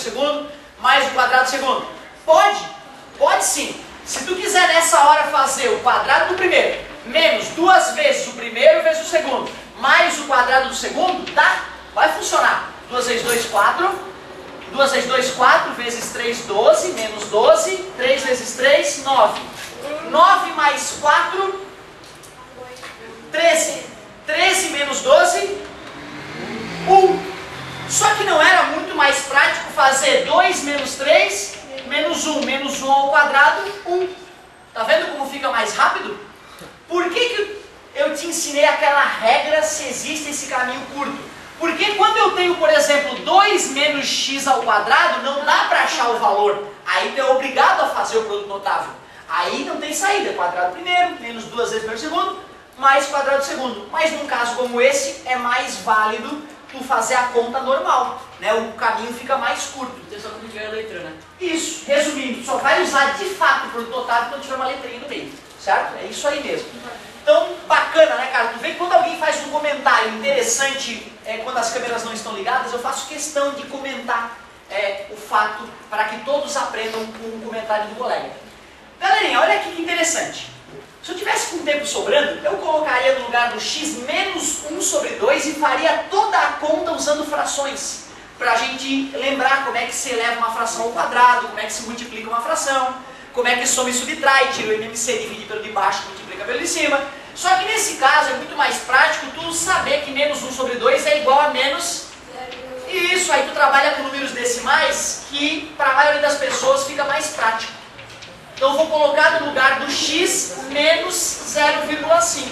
segundo, mais o quadrado do segundo. Pode? Pode sim. Se tu quiser nessa hora fazer o quadrado do primeiro, menos 2 vezes o primeiro vezes o segundo, mais o quadrado do segundo, dá? Vai funcionar. 2 vezes 2, 4. 2 vezes 2, 4, vezes 3, 12, menos 12, 3 vezes 3, 9. 9 mais 4, 13. 13 menos 12, 1. Só que não era muito mais prático fazer 2 menos 3, menos 1. Menos 1 ao quadrado, 1. Tá vendo como fica mais rápido? Por que eu te ensinei aquela regra se existe esse caminho curto? Porque quando eu tenho, por exemplo, 2 menos x ao quadrado, não dá para achar o valor. Aí tu é obrigado a fazer o produto notável. Aí não tem saída. Quadrado primeiro, menos 2 vezes primeiro segundo, mais quadrado segundo. Mas num caso como esse, é mais válido tu fazer a conta normal, né? O caminho fica mais curto. Você só complicar a letra, né? Isso, resumindo, só vai usar de fato o produto notável quando tiver uma letrinha no meio, certo? É isso aí mesmo. Então, bacana, né, cara? Tu vê que quando alguém faz um comentário interessante, quando as câmeras não estão ligadas, eu faço questão de comentar o fato para que todos aprendam com o comentário do colega. Galerinha, olha aqui que interessante. Se eu tivesse com tempo sobrando, eu colocaria no lugar do x menos 1 sobre 2 e faria toda a conta usando frações. Para a gente lembrar como é que se eleva uma fração ao quadrado, como é que se multiplica uma fração, como é que soma e subtrai, tira o MMC, divide pelo de baixo, multiplica pelo de cima. Só que nesse caso é muito mais prático tu saber que menos 1 sobre 2 é igual a menos... Isso, aí tu trabalha com números decimais que para a maioria das pessoas fica mais prático. Então eu vou colocar no lugar do x menos 0,5.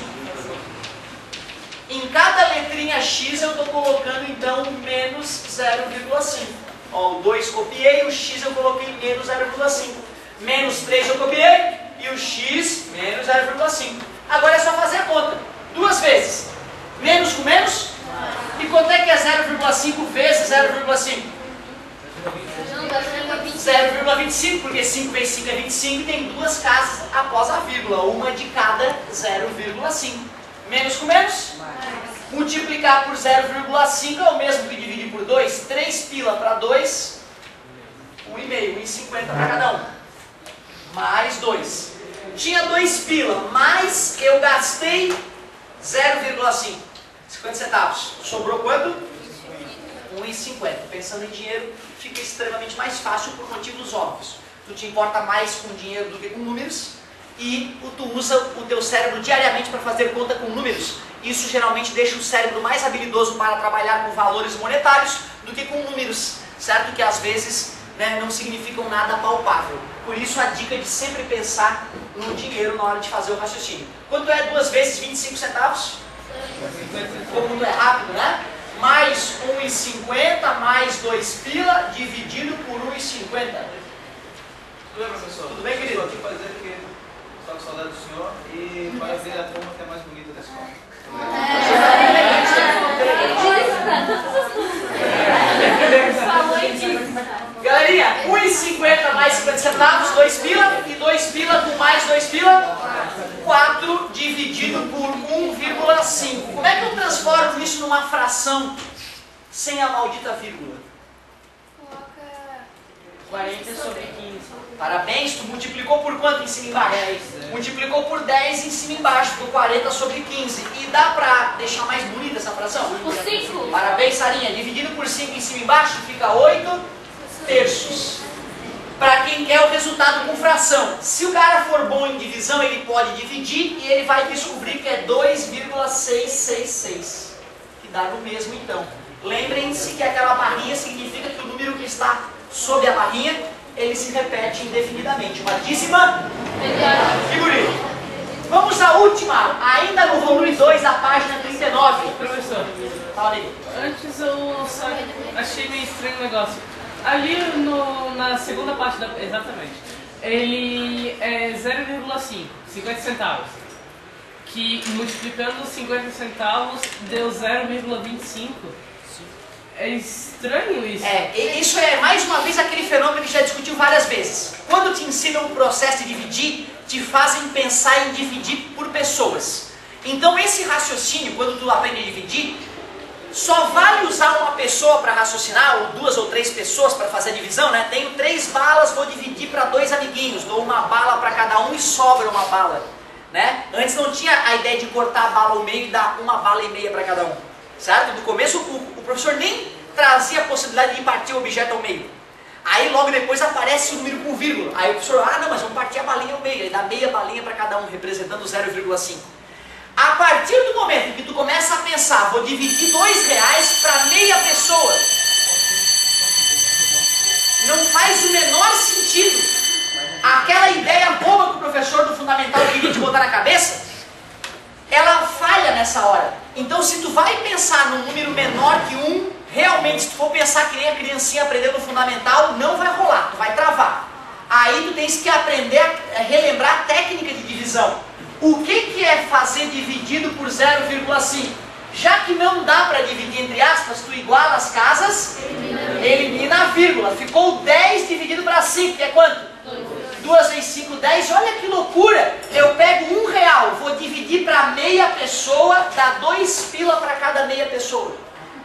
Em cada letrinha x eu estou colocando então menos 0,5. Ó, o 2 copiei, o x eu coloquei menos 0,5. Menos 3 eu copiei e o x menos 0,5. Agora é só fazer a conta. 2 vezes. Menos com menos? E quanto é que é 0,5 vezes 0,5? 0,25, porque 5 vezes 5 é 25 e tem 2 casas após a vírgula, uma de cada 0,5. Menos com menos? Multiplicar por 0,5 é o mesmo que dividir por 2. 3 pila para 2, 1,5, 1,50 para cada um. Mais 2. Tinha 2 pila, mas eu gastei 0,5. 50 centavos. Sobrou quanto? 1,50. Pensando em dinheiro, fica extremamente mais fácil por motivos óbvios. Tu te importa mais com dinheiro do que com números e tu usa o teu cérebro diariamente para fazer conta com números. Isso geralmente deixa o cérebro mais habilidoso para trabalhar com valores monetários do que com números, certo? Que às vezes, né, não significam nada palpável. Por isso a dica de sempre pensar no dinheiro na hora de fazer o raciocínio. Quanto é 2 vezes 25 centavos? Como é rápido, né? Mais 1,50 mais 2 pila dividido por 1,50. Tudo bem, professor? Tudo bem, querido? Estou aqui para dizer que estou com saudade do senhor e para ver a turma que é mais bonita da escola. Galerinha, 1,50 mais 50 centavos, 2 pila, e 2 pila com mais 2 pila, 4 dividido por 1,5. Como é que eu transformo isso numa fração sem a maldita vírgula? 40 sobre 15. Parabéns, tu multiplicou por quanto em cima e embaixo? 10. Multiplicou por 10 em cima e embaixo, por 40 sobre 15. E dá pra deixar mais bonita essa fração? Por 5. Parabéns, Sarinha. Dividido por 5 em cima e embaixo, fica 8 terços. Para quem quer o resultado com fração. Se o cara for bom em divisão, ele pode dividir e ele vai descobrir que é 2,666. Que dá no mesmo então. Lembrem-se que aquela barrinha significa que o número que está sob a barrinha, ele se repete indefinidamente. Uma dízima figurinha. Vamos à última, ainda no volume 2 da página 39. Professor, Fala aí. antes eu só achei meio estranho o negócio. Ali na segunda parte da... Exatamente. Ele é 0,5, 50 centavos. Que multiplicando 50 centavos deu 0,25. É estranho isso. Isso é mais uma vez aquele fenômeno que já discutiu várias vezes. Quando te ensinam o processo de dividir, te fazem pensar em dividir por pessoas. Então esse raciocínio, quando tu aprende a dividir, Só vale usar uma pessoa para raciocinar, ou 2 ou 3 pessoas para fazer a divisão, né? Tenho 3 balas, vou dividir para 2 amiguinhos, dou uma bala para cada um e sobra uma bala, né? Antes não tinha a ideia de cortar a bala ao meio e dar uma bala e meia para cada um, certo? No começo o professor nem trazia a possibilidade de partir o objeto ao meio. Aí logo depois aparece o número com vírgula. Aí o professor, não, mas vamos partir a balinha ao meio, aí dá meia balinha para cada um, representando 0,5. A partir do momento que tu começa a pensar, vou dividir R$2 para meia pessoa, não faz o menor sentido. Aquela ideia boba que o professor do fundamental queria te botar na cabeça, ela falha nessa hora. Então se tu vai pensar num número menor que 1, realmente se tu for pensar que nem a criancinha aprendendo no fundamental, não vai rolar, tu vai travar. Aí tu tens que aprender a relembrar a técnica de divisão. O que é fazer dividido por 0,5? Já que não dá para dividir entre aspas, tu iguala as casas, elimina a vírgula. Ficou 10 dividido para 5, que é quanto? 2 vezes 5, 10. Olha que loucura! Eu pego R$1, vou dividir para meia pessoa, dá 2 pila para cada meia pessoa.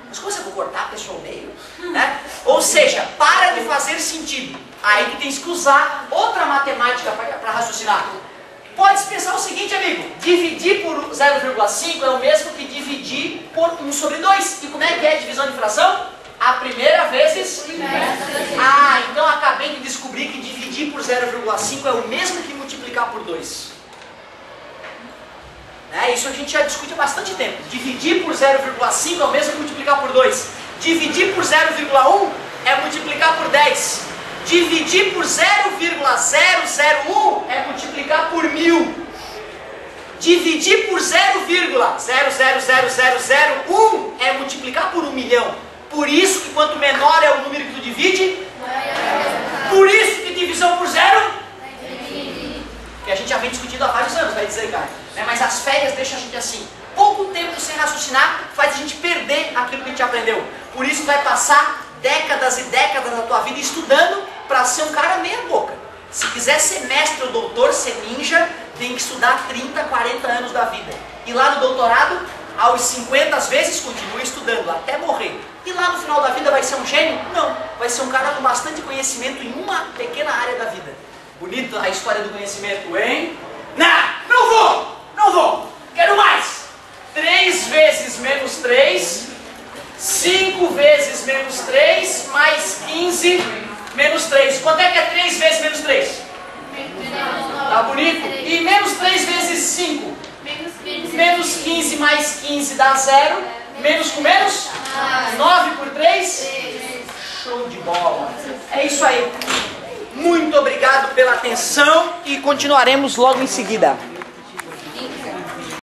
Mas como você vai cortar a pessoa ao meio? Né? Ou seja, para de fazer sentido. Aí tu tens que usar outra matemática para raciocinar. Pode pensar o seguinte, amigo, dividir por 0,5 é o mesmo que dividir por 1 sobre 2. E como é que é a divisão de fração? A primeira vezes... então acabei de descobrir que dividir por 0,5 é o mesmo que multiplicar por 2. Isso a gente já discute há bastante tempo. Dividir por 0,5 é o mesmo que multiplicar por 2. Dividir por 0,1 é multiplicar por 10. Dividir por 0,001 é multiplicar por 1000. Dividir por 0,000001 é multiplicar por 1 milhão. Por isso que quanto menor é o número que tu divide, por isso que divisão por 0, que a gente já vem discutindo há vários anos, vai dizer, cara. Mas as férias deixam a gente assim. Pouco tempo sem raciocinar faz a gente perder aquilo que a gente aprendeu. Por isso vai passar décadas e décadas da tua vida estudando para ser um cara meia boca. Se quiser ser mestre ou doutor, ser ninja, tem que estudar 30, 40 anos da vida. E lá no doutorado, aos 50 vezes, continua estudando até morrer. E lá no final da vida vai ser um gênio? Não. Vai ser um cara com bastante conhecimento em uma pequena área da vida. Bonita a história do conhecimento, hein? Não vou! Quero mais! 3 vezes menos 3... 5 vezes menos 3, mais 15, menos 3. Quanto é que é 3 vezes menos 3? Tá bonito? E menos 3 vezes 5? Menos 15 mais 15 dá 0. Menos com menos? 9 por 3? Show de bola. É isso aí. Muito obrigado pela atenção e continuaremos logo em seguida.